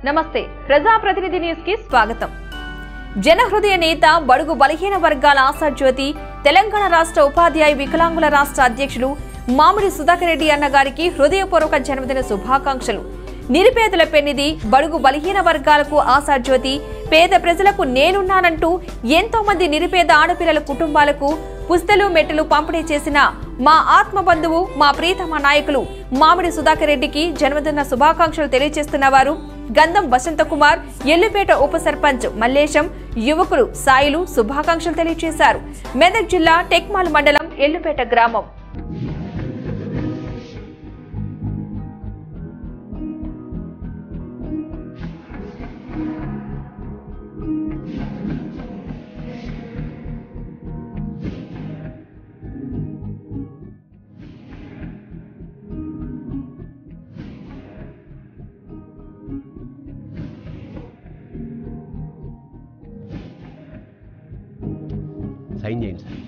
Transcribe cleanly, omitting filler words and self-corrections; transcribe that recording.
నమస్తే ప్రజాప్రతినిధి న్యూస్ కి స్వాగతం. జనహృదయ నేత బడుగు బలహీన వర్గాల ఆశాజ్యోతి తెలంగాణ రాష్ట్ర ఉపాధ్యాయ వికలాంగుల రాష్ట్ర అధ్యక్షులు మామిడి సుధాకర్ రెడ్డి అన్న గారికి హృదయపూర్వక జన్మదిన శుభాకాంక్షలు. నిరుపేదల పెన్నిది బడుగు బలహీన వర్గాలకు ఆశాజ్యోతి, పేద ప్రజలకు నేనున్నానంటూ ఎంతో మంది నిరుపేద ఆడపిల్లల కుటుంబాలకు పుస్తలు మెట్టలు పంపిణీ చేసిన మా ఆత్మ బంధువు, మా ప్రీతమ నాయకులు మామిడి సుధాకర్ రెడ్డికి జన్మదిన శుభాకాంక్షలు తెలియజేస్తున్న వారు గంధం వసంత కుమార్, ఎల్లుపేట ఉప సర్పంచ్ మల్లేశం, యువకులు సాయిలు శుభాకాంక్షలు తెలియజేశారు. మెదక్ జిల్లా టెక్మాల్ మండలం ఎల్లుపేట గ్రామం. సైన్ చేయండి సార్.